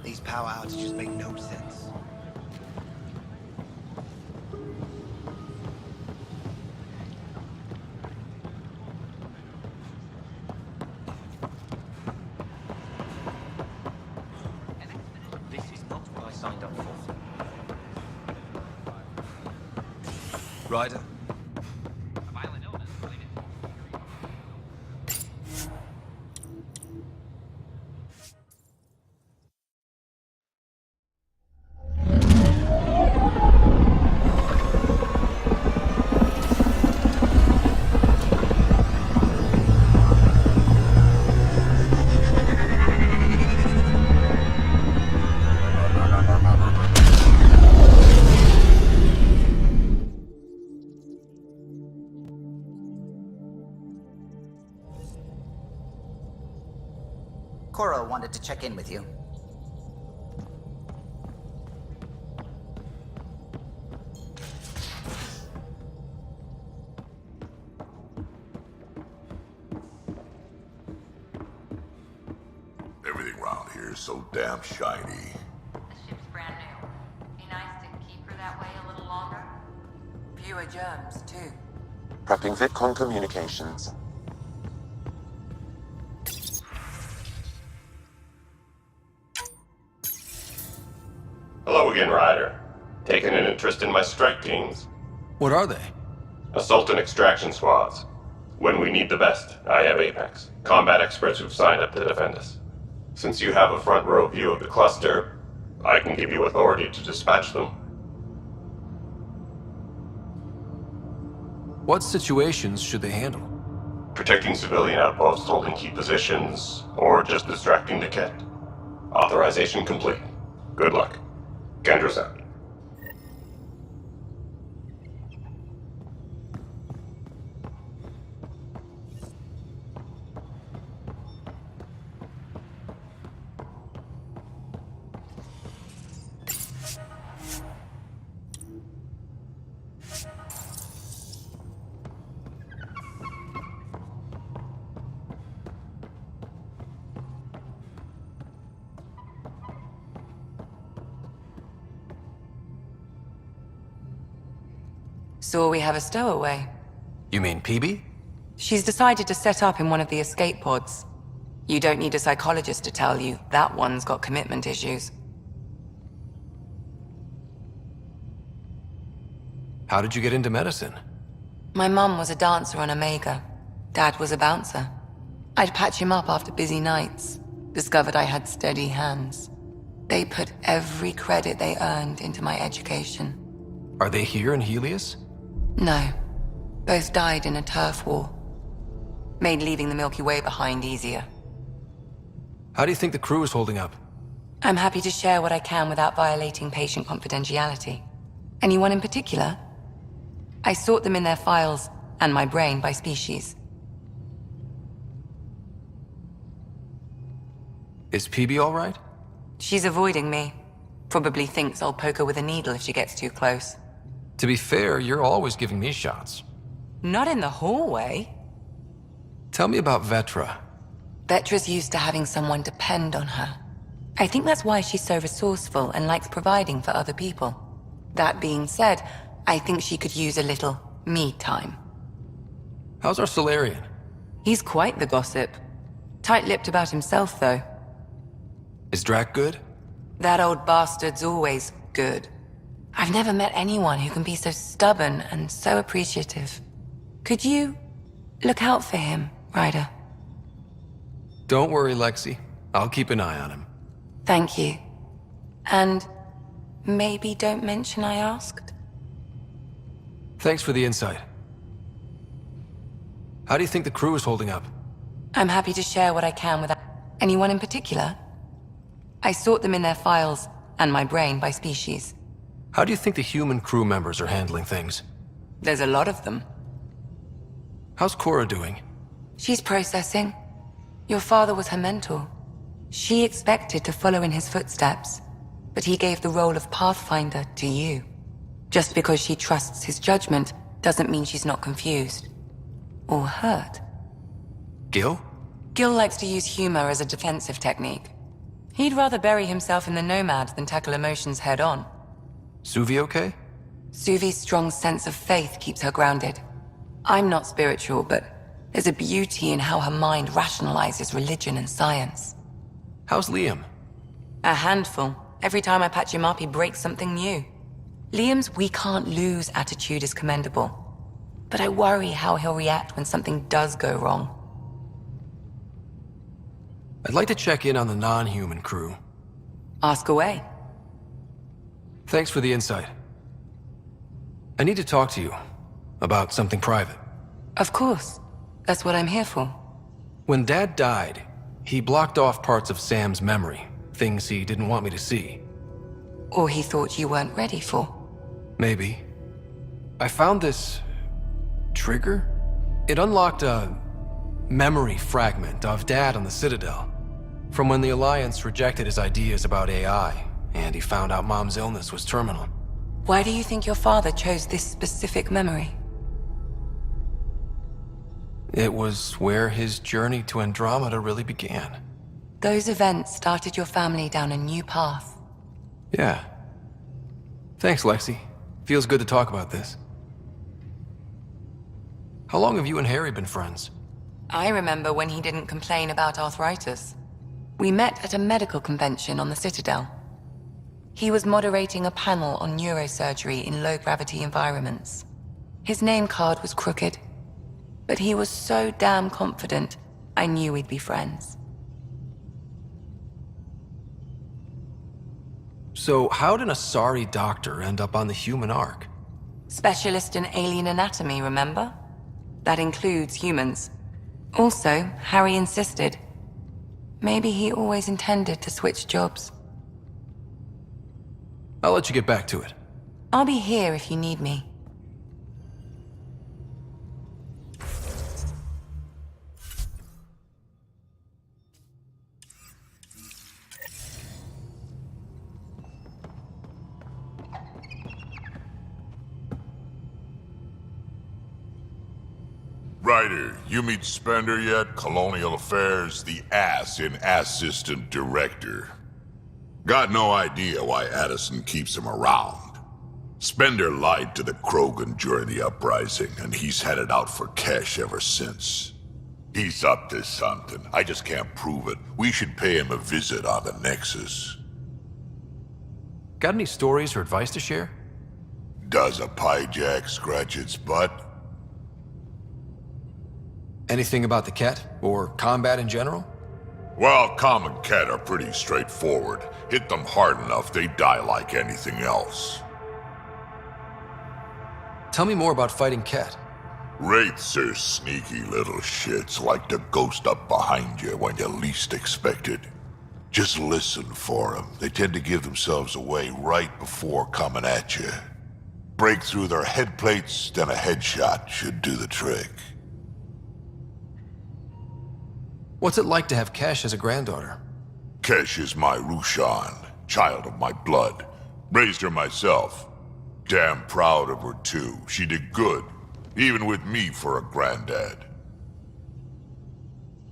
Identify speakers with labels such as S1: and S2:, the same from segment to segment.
S1: These power outages make no sense.
S2: This is not what I signed up for.
S1: Ryder?
S2: A violent illness related.
S3: Cora wanted to check in with you.
S4: Everything around here is so damn shiny.
S5: The ship's brand new. Be nice to keep her that way a little longer. Fewer germs, too.
S6: Prepping VidCon communications.
S7: Hello again, Ryder. Taking an interest in my strike teams?
S8: What are they?
S7: Assault and extraction squads. When we need the best, I have Apex. Combat experts who've signed up to defend us. Since you have a front row view of the cluster, I can give you authority to dispatch them.
S8: What situations should they handle?
S7: Protecting civilian outposts holding key positions, or just distracting the kit. Authorization complete. Good luck. Kendra's out.
S5: So we have a stowaway.
S8: You mean PB?
S5: She's decided to set up in one of the escape pods. You don't need a psychologist to tell you that one's got commitment issues.
S8: How did you get into medicine?
S5: My mum was a dancer on Omega. Dad was a bouncer. I'd patch him up after busy nights. Discovered I had steady hands. They put every credit they earned into my education.
S8: Are they here in Helios?
S5: No. Both died in a turf war. Made leaving the Milky Way behind easier.
S8: How do you think the crew is holding up?
S5: I'm happy to share what I can without violating patient confidentiality. Anyone in particular? I sort them in their files, and my brain by species.
S8: Is PB all right?
S5: She's avoiding me. Probably thinks I'll poke her with a needle if she gets too close.
S8: To be fair, you're always giving me shots.
S5: Not in the hallway.
S8: Tell me about Vetra.
S5: Vetra's used to having someone depend on her. I think that's why she's so resourceful and likes providing for other people. That being said, I think she could use a little me time.
S8: How's our Solarian?
S5: He's quite the gossip. Tight-lipped about himself, though.
S8: Is Drac good?
S5: That old bastard's always good. I've never met anyone who can be so stubborn and so appreciative. Could you look out for him, Ryder?
S8: Don't worry, Lexi. I'll keep an eye on him.
S5: Thank you. And maybe don't mention I asked?
S8: Thanks for the insight. How do you think the crew is holding up?
S5: I'm happy to share what I can with anyone in particular. I sort them in their files, and my brain by species.
S8: How do you think the human crew members are handling things?
S5: There's a lot of them.
S8: How's Cora doing?
S5: She's processing. Your father was her mentor. She expected to follow in his footsteps, but he gave the role of Pathfinder to you. Just because she trusts his judgment doesn't mean she's not confused. Or hurt.
S8: Gil?
S5: Gil likes to use humor as a defensive technique. He'd rather bury himself in the Nomad than tackle emotions head-on.
S8: Suvi okay?
S5: Suvi's strong sense of faith keeps her grounded. I'm not spiritual, but there's a beauty in how her mind rationalizes religion and science.
S8: How's Liam?
S5: A handful. Every time I patch him up, he breaks something new. Liam's "we can't lose" attitude is commendable. But I worry how he'll react when something does go wrong.
S8: I'd like to check in on the non-human crew.
S5: Ask away.
S8: Thanks for the insight. I need to talk to you about something private.
S5: Of course. That's what I'm here for.
S8: When Dad died, he blocked off parts of Sam's memory, things he didn't want me to see.
S5: Or he thought you weren't ready for.
S8: Maybe. I found this trigger. It unlocked a memory fragment of Dad on the Citadel, from when the Alliance rejected his ideas about AI, and he found out Mom's illness was terminal.
S5: Why do you think your father chose this specific memory?
S8: It was where his journey to Andromeda really began.
S5: Those events started your family down a new path.
S8: Yeah. Thanks, Lexi. Feels good to talk about this. How long have you and Harry been friends?
S5: I remember when he didn't complain about arthritis. We met at a medical convention on the Citadel. He was moderating a panel on neurosurgery in low-gravity environments. His name card was crooked, but he was so damn confident, I knew we'd be friends.
S8: So how did a sorry doctor end up on the human ark?
S5: Specialist in alien anatomy, remember? That includes humans. Also, Harry insisted. Maybe he always intended to switch jobs.
S8: I'll let you get back to it.
S5: I'll be here if you need me.
S4: Ryder, you meet Spender yet? Colonial Affairs, the ass in Assistant Director. Got no idea why Addison keeps him around. Spender lied to the Krogan during the uprising, and he's headed out for cash ever since. He's up to something. I just can't prove it. We should pay him a visit on the Nexus.
S8: Got any stories or advice to share?
S4: Does a pyjak scratch its butt?
S8: Anything about the Ket, or combat in general?
S4: Well, common Ket are pretty straightforward. Hit them hard enough, they die like anything else.
S8: Tell me more about fighting Ket.
S4: Wraiths are sneaky little shits, like to ghost up behind you when you least expect it. Just listen for them. They tend to give themselves away right before coming at you. Break through their head plates, then a headshot should do the trick.
S8: What's it like to have Kesh as a granddaughter?
S4: Kesh is my Rushan, child of my blood. Raised her myself. Damn proud of her too. She did good, even with me for a granddad.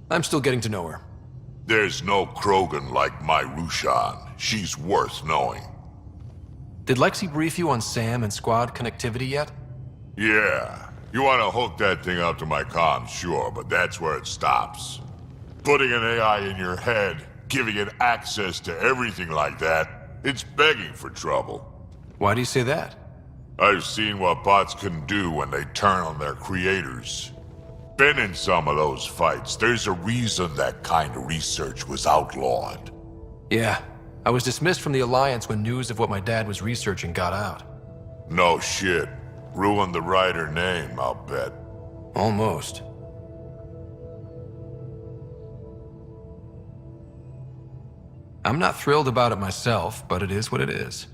S8: I'm still getting to know her.
S4: There's no Krogan like my Rushan. She's worth knowing.
S8: Did Lexi brief you on Sam and squad connectivity yet?
S4: Yeah. You want to hook that thing up to my comms, sure, but that's where it stops. Putting an AI in your head, giving it access to everything like that, it's begging for trouble.
S8: Why do you say that?
S4: I've seen what bots can do when they turn on their creators. Been in some of those fights. There's a reason that kind of research was outlawed.
S8: Yeah. I was dismissed from the Alliance when news of what my dad was researching got out.
S4: No shit. Ruined the writer name, I'll bet.
S8: Almost. I'm not thrilled about it myself, but it is what it is.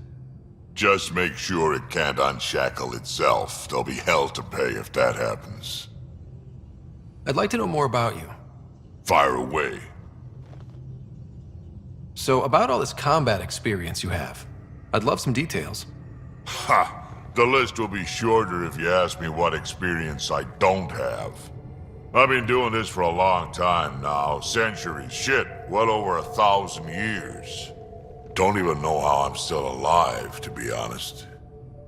S4: Just make sure it can't unshackle itself. There'll be hell to pay if that happens.
S8: I'd like to know more about you.
S4: Fire away.
S8: So, about all this combat experience you have, I'd love some details.
S4: Ha! The list will be shorter if you ask me what experience I don't have. I've been doing this for a long time now, centuries, shit. well over 1,000 years. Don't even know how I'm still alive, to be honest.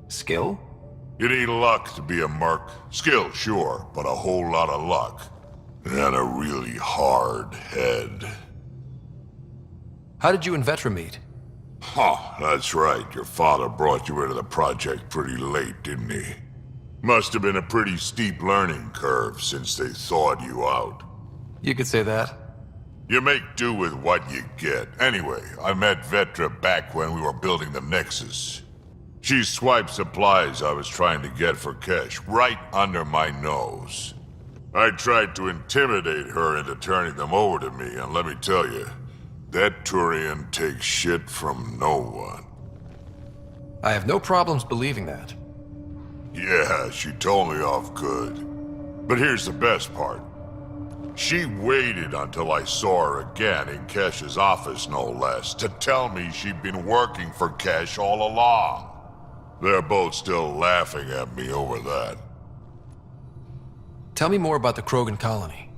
S8: Skill?
S4: You need luck to be a merc. Skill, sure, but a whole lot of luck. And a really hard head.
S8: How did you and Vetra meet?
S4: Huh, that's right. Your father brought you into the project pretty late, didn't he? Must have been a pretty steep learning curve since they thawed you out.
S8: You could say that.
S4: You make do with what you get. Anyway, I met Vetra back when we were building the Nexus. She swiped supplies I was trying to get for cash right under my nose. I tried to intimidate her into turning them over to me, and let me tell you, that Turian takes shit from no one.
S8: I have no problems believing that.
S4: Yeah, she told me off good. But here's the best part. She waited until I saw her again in Kesh's office, no less, to tell me she'd been working for Kesh all along. They're both still laughing at me over that.
S8: Tell me more about the Krogan colony.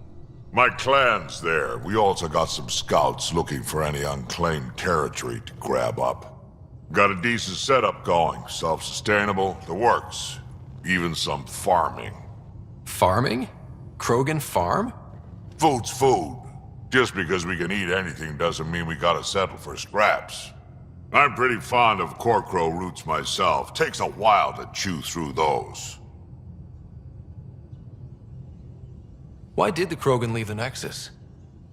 S4: My clan's there. We also got some scouts looking for any unclaimed territory to grab up. Got a decent setup going, self-sustainable, the works. Even some farming.
S8: Farming? Krogan farm?
S4: Food's food. Just because we can eat anything doesn't mean we gotta settle for scraps. I'm pretty fond of Corcrow roots myself. Takes a while to chew through those.
S8: Why did the Krogan leave the Nexus?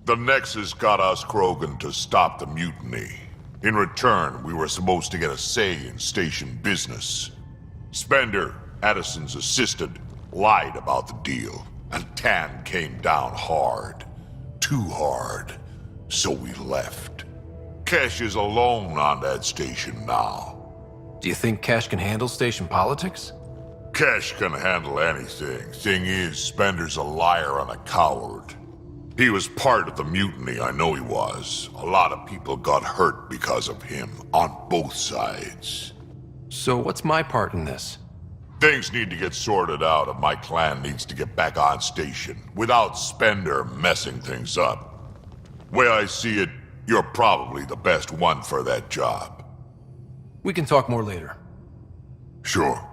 S4: The Nexus got us Krogan to stop the mutiny. In return, we were supposed to get a say in station business. Spender, Addison's assistant, lied about the deal, and Tan came down hard. Too hard. So we left. Kesh is alone on that station now.
S8: Do you think Cash can handle station politics?
S4: Kesh can handle anything. Thing is, Spender's a liar and a coward. He was part of the mutiny, I know he was. A lot of people got hurt because of him, on both sides.
S8: So what's my part in this?
S4: Things need to get sorted out, and my clan needs to get back on station, without Spender messing things up. Way I see it, you're probably the best one for that job.
S8: We can talk more later.
S4: Sure.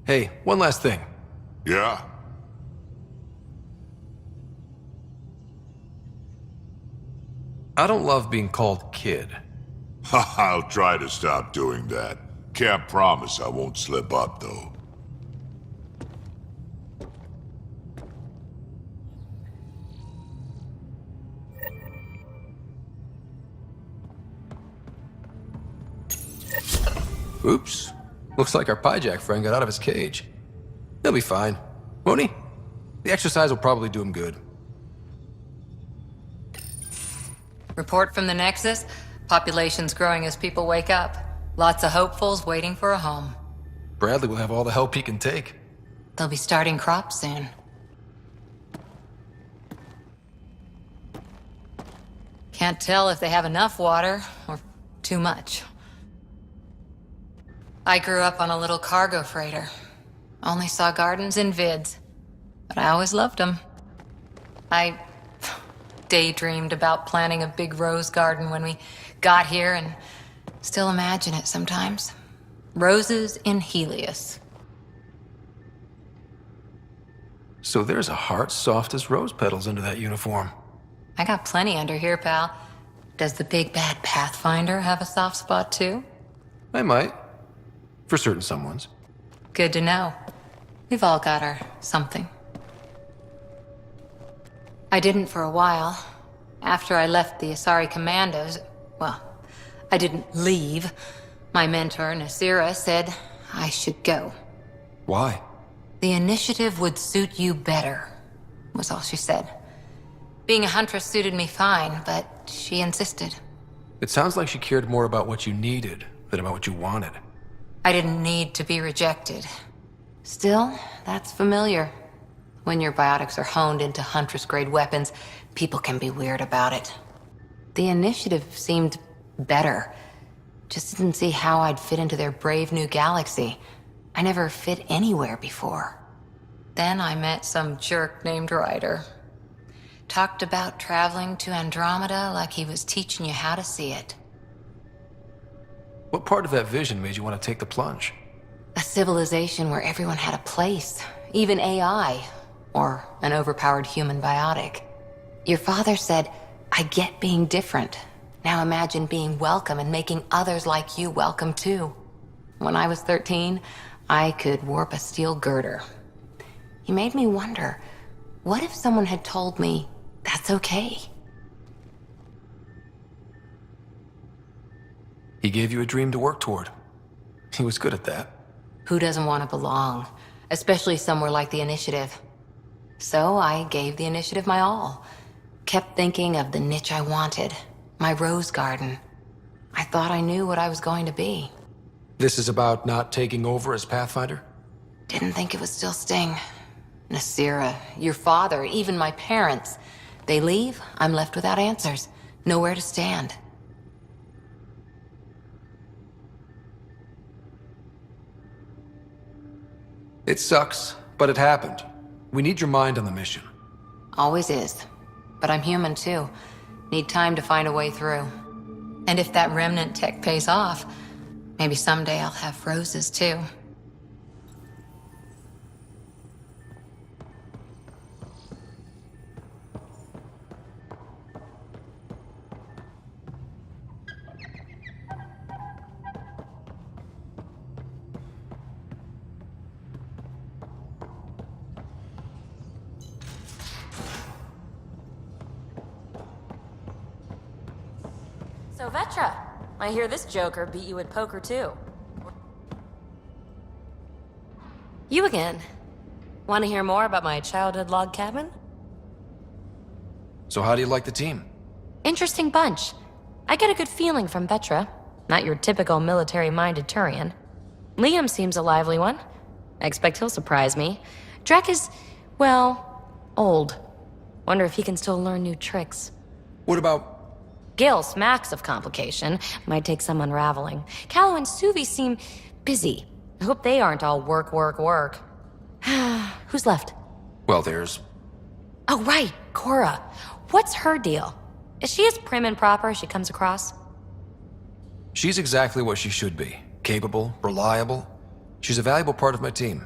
S8: Hey, one last thing.
S4: Yeah?
S8: I don't love being called kid.
S4: I'll try to stop doing that. Can't promise I won't slip up, though.
S8: Oops. Looks like our Pyjack friend got out of his cage. He'll be fine, won't he? The exercise will probably do him good.
S9: Report from the Nexus. Population's growing as people wake up. Lots of hopefuls waiting for a home.
S8: Bradley will have all the help he can take.
S9: They'll be starting crops soon. Can't tell if they have enough water or too much. I grew up on a little cargo freighter. Only saw gardens in vids, but I always loved them. I daydreamed about planting a big rose garden when we got here and still imagine it sometimes. Roses in Helios.
S8: So there's a heart soft as rose petals under that uniform.
S9: I got plenty under here, pal. Does the big bad Pathfinder have a soft spot too?
S8: I might. For certain someones.
S9: Good to know. We've all got our something. I didn't for a while. After I left the Asari Commandos, well, I didn't leave. My mentor, Nasira, said I should go.
S8: Why?
S9: The initiative would suit you better, was all she said. Being a huntress suited me fine, but she insisted.
S8: It sounds like she cared more about what you needed than about what you wanted.
S9: I didn't need to be rejected. Still, that's familiar. When your biotics are honed into Huntress-grade weapons, people can be weird about it. The initiative seemed better. Just didn't see how I'd fit into their brave new galaxy. I never fit anywhere before. Then I met some jerk named Ryder. Talked about traveling to Andromeda like he was teaching you how to see it.
S8: What part of that vision made you want to take the plunge?
S9: A civilization where everyone had a place, even AI, or an overpowered human biotic. Your father said, I get being different. Now imagine being welcome and making others like you welcome too. When I was 13, I could warp a steel girder. He made me wonder, what if someone had told me, that's okay?
S8: He gave you a dream to work toward. He was good at that.
S9: Who doesn't want to belong? Especially somewhere like the Initiative. So I gave the Initiative my all. Kept thinking of the niche I wanted. My rose garden. I thought I knew what I was going to be.
S8: This is about not taking over as Pathfinder?
S9: Didn't think it would still sting. Nasira, your father, even my parents. They leave, I'm left without answers. Nowhere to stand.
S8: It sucks, but it happened. We need your mind on the mission.
S9: Always is. But I'm human too. Need time to find a way through. And if that remnant tech pays off, maybe someday I'll have roses too.
S10: So Vetra, I hear this joker beat you at poker too. You again. Want to hear more about my childhood log cabin?
S8: So how do you like the team?
S10: Interesting bunch. I get a good feeling from Vetra. Not your typical military-minded Turian. Liam seems a lively one. I expect he'll surprise me. Drek is, well, old. Wonder if he can still learn new tricks.
S8: What about...
S10: Gil smacks of complication. Might take some unraveling. Callow and Suvi seem busy. I hope they aren't all work, work, work. Who's left?
S8: Well, there's...
S10: Oh, right, Cora. What's her deal? Is she as prim and proper as she comes across?
S8: She's exactly what she should be. Capable, reliable. She's a valuable part of my team.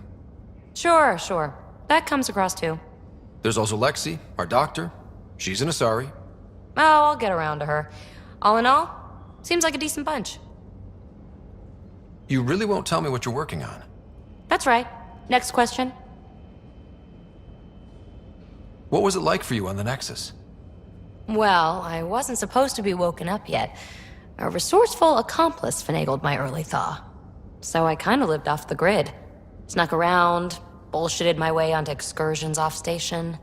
S10: Sure. That comes across too.
S8: There's also Lexi, our doctor. She's an Asari.
S10: Oh, I'll get around to her. All in all, seems like a decent bunch.
S8: You really won't tell me what you're working on?
S10: That's right. Next question.
S8: What was it like for you on the Nexus?
S10: Well, I wasn't supposed to be woken up yet. A resourceful accomplice finagled my early thaw. So I kinda lived off the grid. Snuck around, bullshitted my way onto excursions off station.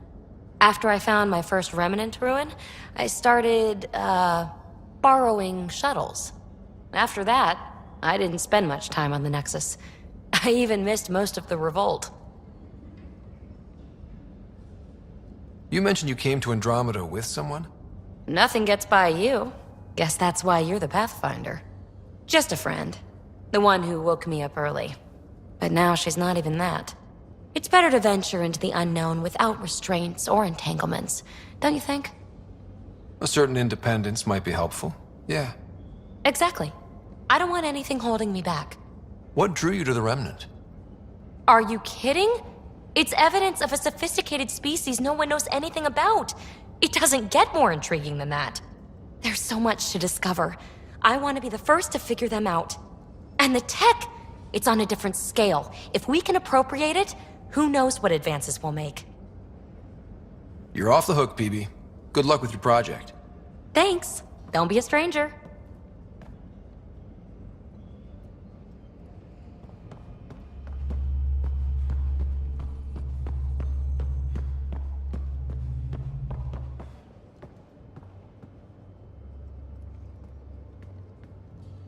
S10: After I found my first remnant ruin, I started, borrowing shuttles. After that, I didn't spend much time on the Nexus. I even missed most of the revolt.
S8: You mentioned you came to Andromeda with someone?
S10: Nothing gets by you. Guess that's why you're the Pathfinder. Just a friend. The one who woke me up early. But now she's not even that. It's better to venture into the unknown without restraints or entanglements, don't you think?
S8: A certain independence might be helpful. Yeah.
S10: Exactly. I don't want anything holding me back.
S8: What drew you to the Remnant?
S10: Are you kidding? It's evidence of a sophisticated species no one knows anything about. It doesn't get more intriguing than that. There's so much to discover. I want to be the first to figure them out. And the tech, it's on a different scale. If we can appropriate it, who knows what advances we'll make.
S8: You're off the hook, PB. Good luck with your project.
S10: Thanks. Don't be a stranger.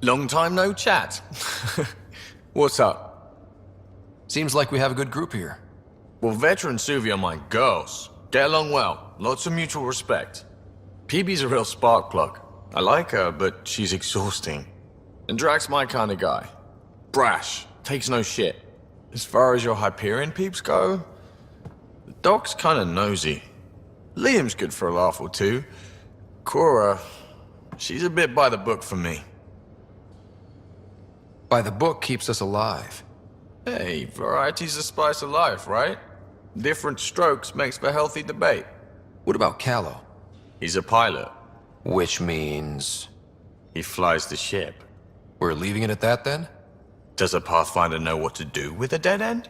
S11: Long time no chat. What's up?
S8: Seems like we have a good group here.
S11: Well, Vetra and Suvi are my girls. Get along well. Lots of mutual respect. PB's a real spark plug. I like her, but she's exhausting. And Drax's my kind of guy. Brash. Takes no shit. As far as your Hyperion peeps go, the doc's kind of nosy. Liam's good for a laugh or two. Cora, she's a bit by the book for me.
S8: By the book keeps us alive.
S11: Hey, variety's the spice of life, right? Different strokes makes for healthy debate.
S8: What about Callow?
S11: He's a pilot.
S8: Which means...
S11: He flies the ship.
S8: We're leaving it at that, then?
S11: Does a Pathfinder know what to do with a dead end?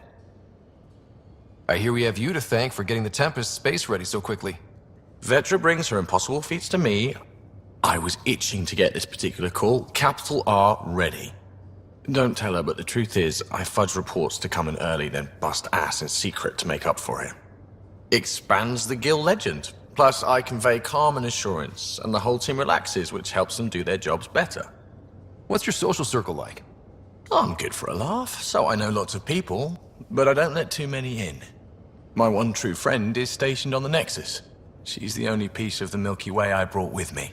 S8: I hear we have you to thank for getting the Tempest space ready so quickly.
S11: Vetra brings her impossible feats to me. I was itching to get this particular call. Capital R ready. Don't tell her, but the truth is, I fudge reports to come in early, then bust ass in secret to make up for it. Expands the guild legend. Plus, I convey calm and assurance, and the whole team relaxes, which helps them do their jobs better.
S8: What's your social circle like?
S11: I'm good for a laugh, so I know lots of people, but I don't let too many in. My one true friend is stationed on the Nexus. She's the only piece of the Milky Way I brought with me.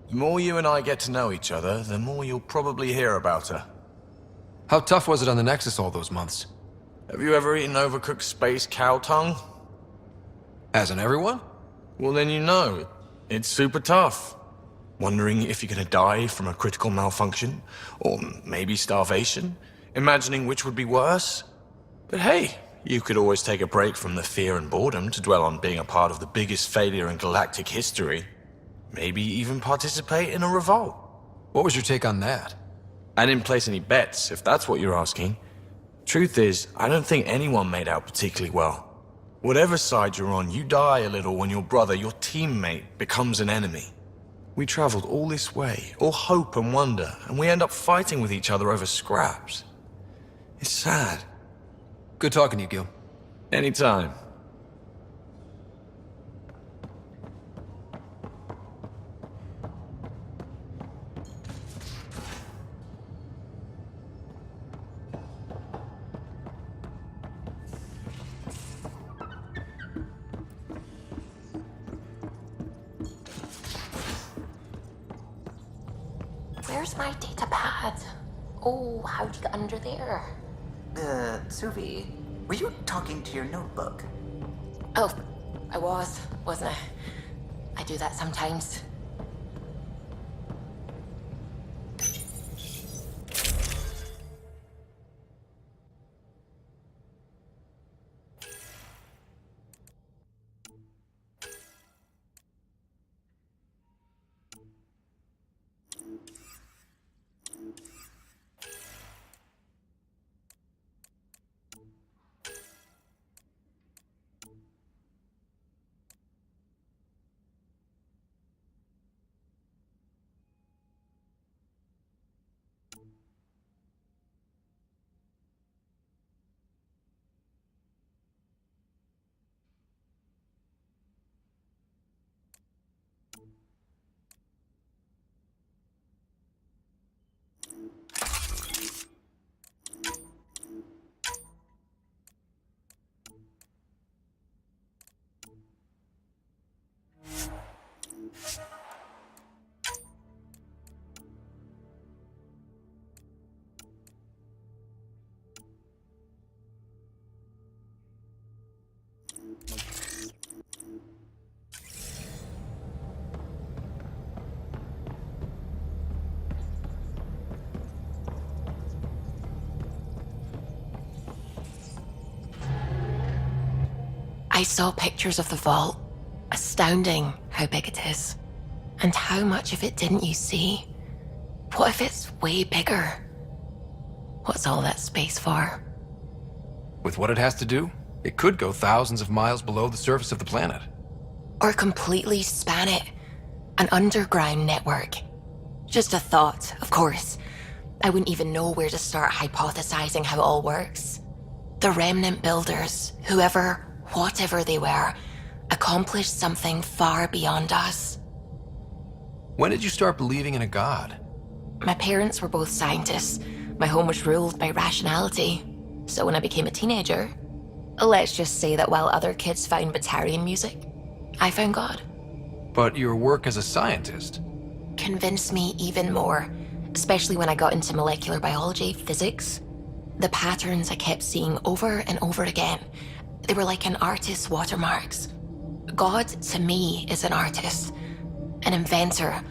S11: The more you and I get to know each other, the more you'll probably hear about her.
S8: How tough was it on the Nexus all those months?
S11: Have you ever eaten overcooked space cow tongue?
S8: Hasn't everyone?
S11: Well, then you know. It's super tough. Wondering if you're gonna die from a critical malfunction? Or maybe starvation? Imagining which would be worse? But hey, you could always take a break from the fear and boredom to dwell on being a part of the biggest failure in galactic history. Maybe even participate in a revolt.
S8: What was your take on that?
S11: I didn't place any bets, if that's what you're asking. Truth is, I don't think anyone made out particularly well. Whatever side you're on, you die a little when your brother, your teammate, becomes an enemy. We traveled all this way, all hope and wonder, and we end up fighting with each other over scraps. It's sad.
S8: Good talking to you, Gil.
S11: Anytime.
S9: Where's my data pad? Oh, how'd you get under there?
S3: Suvi, were you talking to your notebook?
S9: Oh, I wasn't I? I do that sometimes. I saw pictures of the vault. Astounding how big it is. And how much of it didn't you see? What if it's way bigger? What's all that space for?
S8: With what it has to do, it could go thousands of miles below the surface of the planet.
S9: Or completely span it. An underground network. Just a thought, of course. I wouldn't even know where to start hypothesizing how it all works. The remnant builders, whoever, whatever they were, accomplished something far beyond us.
S8: When did you start believing in a god?
S9: My parents were both scientists. My home was ruled by rationality. So when I became a teenager, let's just say that while other kids found Batarian music, I found God.
S8: But your work as a scientist
S9: Convinced me even more, especially when I got into molecular biology, physics. The patterns I kept seeing over and over again, they were like an artist's watermarks. God, to me, is an artist. An inventor.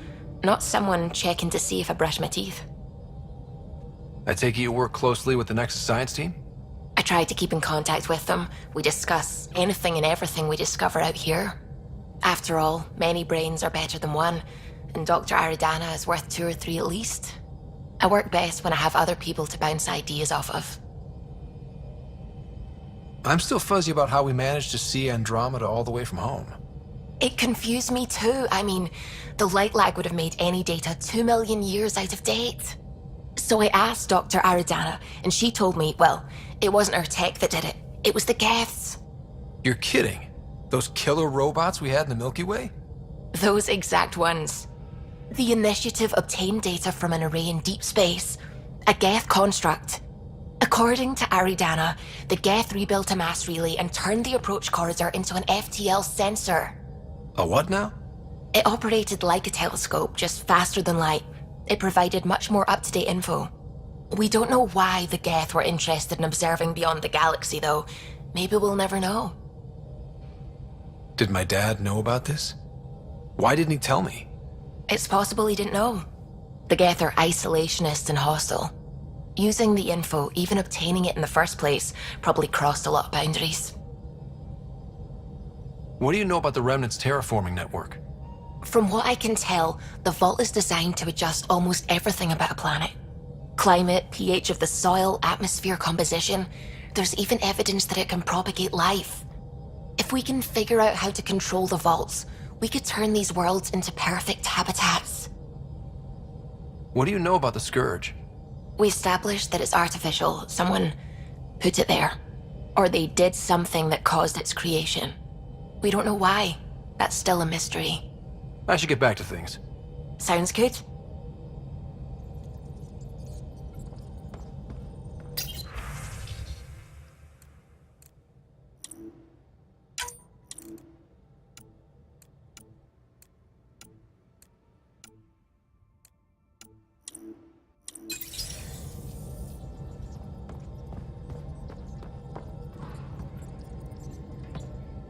S9: Not someone checking to see if I brush my teeth.
S8: I take it you work closely with the Nexus science team?
S9: I try to keep in contact with them. We discuss anything and everything we discover out here. After all, many brains are better than one, and Dr. Aridana is worth 2 or 3 at least. I work best when I have other people to bounce ideas off of.
S8: I'm still fuzzy about how we managed to see Andromeda all the way from home.
S9: It confused me too. I mean, the light lag would have made any data 2 million years out of date. So I asked Dr. Aridana, and she told me, well, it wasn't her tech that did it. It was the Geths.
S8: You're kidding? Those killer robots we had in the Milky Way?
S9: Those exact ones. The initiative obtained data from an array in deep space, a Geth construct. According to Aridana, the Geth rebuilt a mass relay and turned the approach corridor into an FTL sensor.
S8: A what now?
S9: It operated like a telescope, just faster than light. It provided much more up-to-date info. We don't know why the Geth were interested in observing beyond the galaxy, though. Maybe we'll never know.
S8: Did my dad know about this? Why didn't he tell me?
S9: It's possible he didn't know. The Geth are isolationists and hostile. Using the info, even obtaining it in the first place, probably crossed a lot of boundaries.
S8: What do you know about the Remnant's terraforming network?
S9: From what I can tell, the vault is designed to adjust almost everything about a planet. Climate, pH of the soil, atmosphere composition. There's even evidence that it can propagate life. If we can figure out how to control the vaults, we could turn these worlds into perfect habitats.
S8: What do you know about the Scourge?
S9: We established that it's artificial. Someone put it there. Or they did something that caused its creation. We don't know why. That's still a mystery.
S8: I should get back to things.
S9: Sounds good.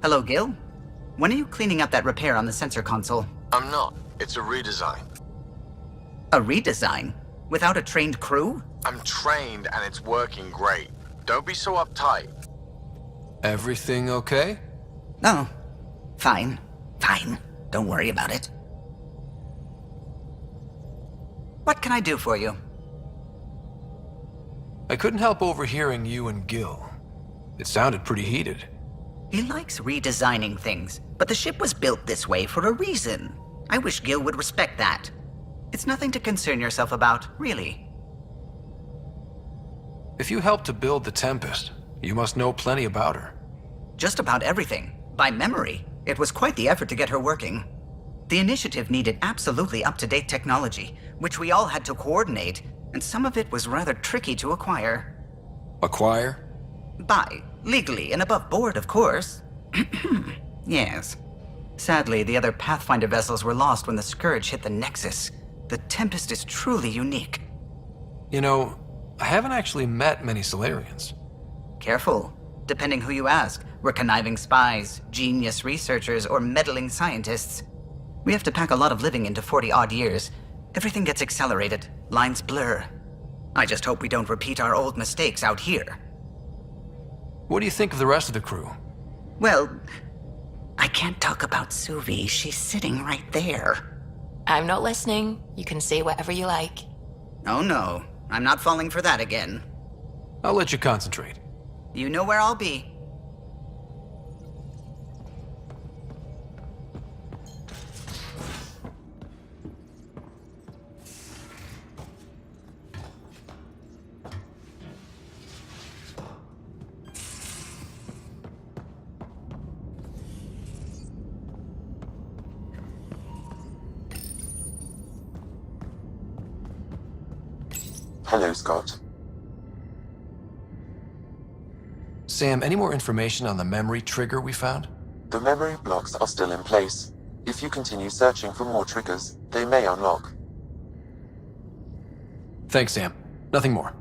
S3: Hello, Gil. When are you cleaning up that repair on the sensor console?
S11: I'm not. It's a redesign.
S3: A redesign? Without a trained crew?
S11: I'm trained and it's working great. Don't be so uptight.
S8: Everything okay?
S3: No. Fine. Fine. Don't worry about it. What can I do for you?
S8: I couldn't help overhearing you and Gil. It sounded pretty heated.
S3: He likes redesigning things, but the ship was built this way for a reason. I wish Gil would respect that. It's nothing to concern yourself about, really.
S8: If you helped to build the Tempest, you must know plenty about her.
S3: Just about everything. By memory. It was quite the effort to get her working. The initiative needed absolutely up-to-date technology, which we all had to coordinate, and some of it was rather tricky to acquire.
S8: Acquire?
S3: Buy. Legally and above board, of course. Yes. Sadly, the other Pathfinder vessels were lost when the Scourge hit the Nexus. The Tempest is truly unique.
S8: You know, I haven't actually met many Solarians.
S3: Careful. Depending who you ask, we're conniving spies, genius researchers, or meddling scientists. We have to pack a lot of living into 40-odd years. Everything gets accelerated, lines blur. I just hope we don't repeat our old mistakes out here.
S8: What do you think of the rest of the crew?
S3: Well, I can't talk about Suvi. She's sitting right there.
S9: I'm not listening. You can say whatever you like.
S3: Oh no, I'm not falling for that again.
S8: I'll let you concentrate.
S3: You know where I'll be.
S6: Hello, Scott.
S8: Sam, any more information on the memory trigger we found?
S6: The memory blocks are still in place. If you continue searching for more triggers, they may unlock.
S8: Thanks, Sam. Nothing more.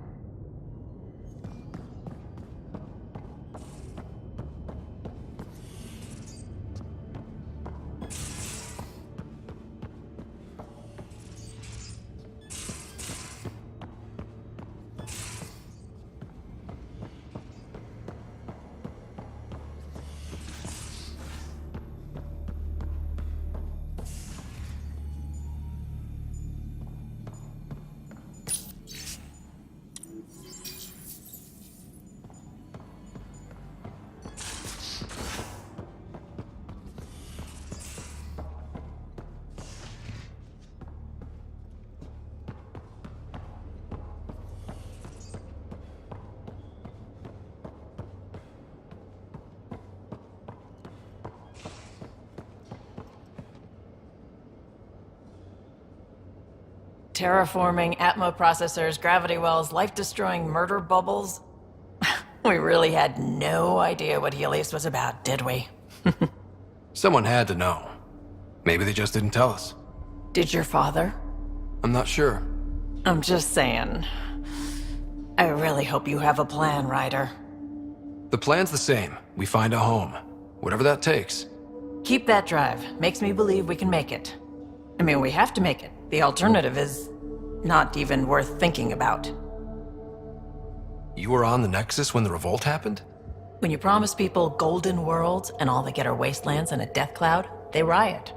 S12: terraforming, Atmo processors, gravity wells, life-destroying murder bubbles. We really had no idea what Helios was about, did we?
S8: Someone had to know. Maybe they just didn't tell us.
S12: Did your father?
S8: I'm not sure.
S12: I'm just saying. I really hope you have a plan, Ryder.
S8: The plan's the same. We find a home. Whatever that takes.
S12: Keep that drive. Makes me believe we can make it. I mean, we have to make it. The alternative is not even worth thinking about.
S8: You were on the Nexus when the revolt happened?
S12: When you promise people golden worlds and all they get are wastelands and a death cloud, they riot.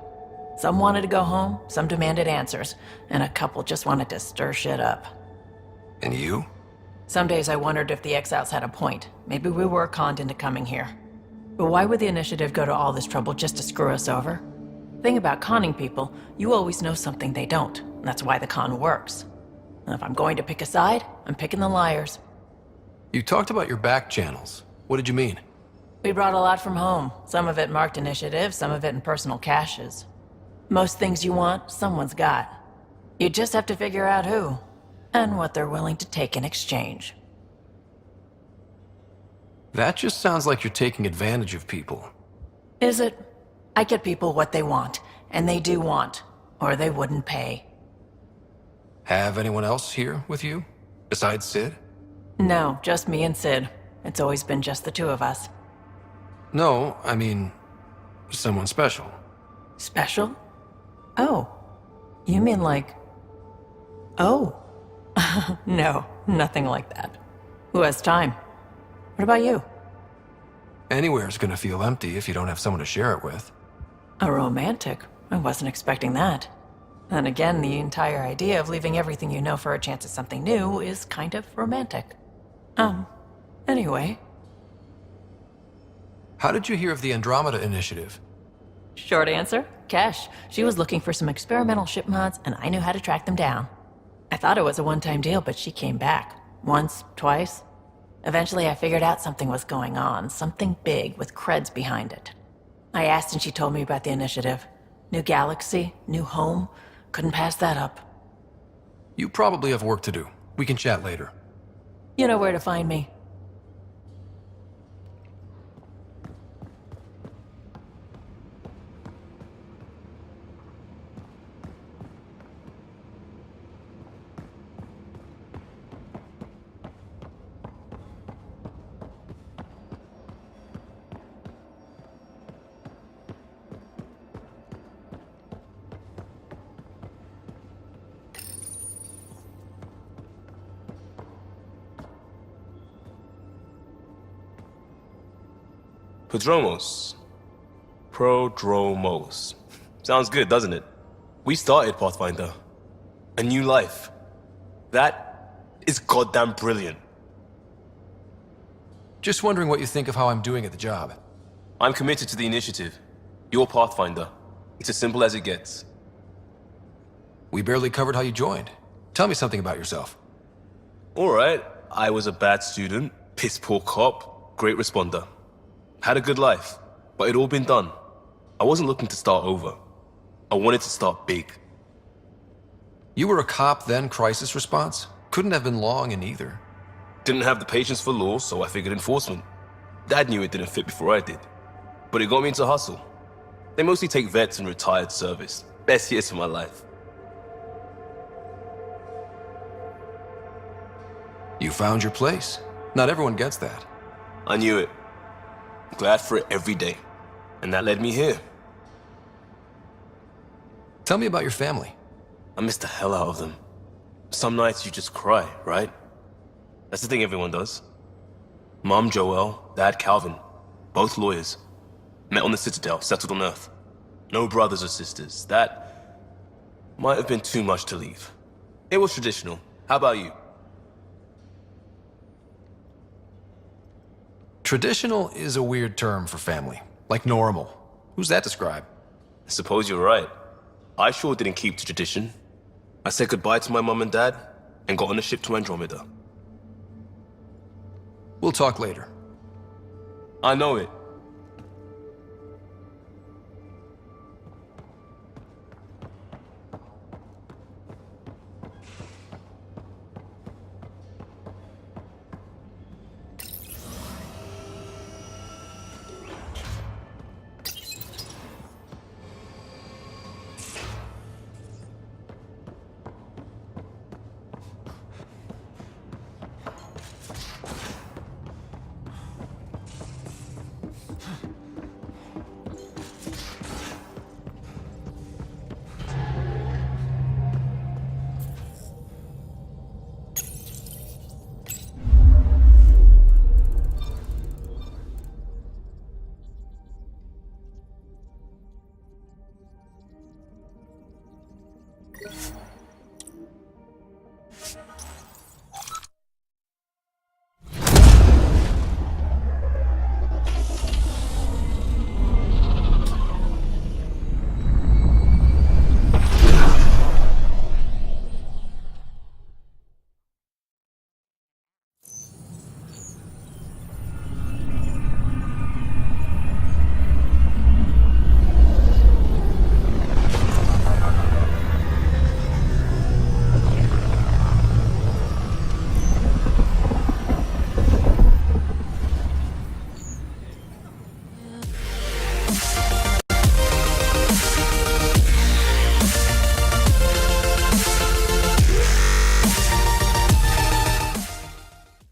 S12: Some wanted to go home, some demanded answers, and a couple just wanted to stir shit up.
S8: And you?
S12: Some days I wondered if the exiles had a point. Maybe we were conned into coming here. But why would the Initiative go to all this trouble just to screw us over? Thing about conning people, you always know something they don't. And that's why the con works. And if I'm going to pick a side, I'm picking the liars.
S8: You talked about your back channels. What did you mean?
S12: We brought a lot from home. Some of it marked initiative, some of it in personal caches. Most things you want, someone's got. You just have to figure out who, and what they're willing to take in exchange.
S8: That just sounds like you're taking advantage of people.
S12: Is it? I get people what they want, and they do want, or they wouldn't pay.
S8: Have anyone else here with you? Besides Sid?
S12: No, just me and Sid. It's always been just the two of us.
S8: No, I mean, someone special.
S12: Special? Oh. You mean like... Oh. No, nothing like that. Who has time? What about you?
S8: Anywhere's gonna feel empty if you don't have someone to share it with.
S12: A romantic? I wasn't expecting that. And again, the entire idea of leaving everything you know for a chance at something new is kind of romantic. Anyway.
S8: How did you hear of the Andromeda initiative?
S12: Short answer, Cash. She was looking for some experimental ship mods, and I knew how to track them down. I thought it was a one-time deal, but she came back. Once, twice. Eventually, I figured out something was going on, something big with creds behind it. I asked and she told me about the initiative. New galaxy, new home. Couldn't pass that up.
S8: You probably have work to do. We can chat later.
S12: You know where to find me.
S13: Prodromos. Sounds good, doesn't it? We started Pathfinder. A new life. That is goddamn brilliant.
S8: Just wondering what you think of how I'm doing at the job.
S13: I'm committed to the initiative. You're Pathfinder. It's as simple as it gets.
S8: We barely covered how you joined. Tell me something about yourself.
S13: Alright, I was a bad student, piss poor cop, great responder. Had a good life, but it'd all been done. I wasn't looking to start over. I wanted to start big.
S8: You were a cop, then crisis response? Couldn't have been long in either.
S13: Didn't have the patience for law, so I figured enforcement. Dad knew it didn't fit before I did. But it got me into hustle. They mostly take vets and retired service. Best years of my life.
S8: You found your place. Not everyone gets that.
S13: I knew it. Glad for it every day. And that led me here.
S8: Tell me about your family.
S13: I miss the hell out of them. Some nights you just cry, right? That's the thing everyone does. Mom Joelle, Dad Calvin, both lawyers. Met on the Citadel, settled on Earth. No brothers or sisters. That might have been too much to leave. It was traditional. How about you?
S8: Traditional is a weird term for family. Like normal. Who's that describe?
S13: I suppose you're right. I sure didn't keep to tradition. I said goodbye to my mom and dad, and got on a ship to Andromeda.
S8: We'll talk later.
S13: I know it.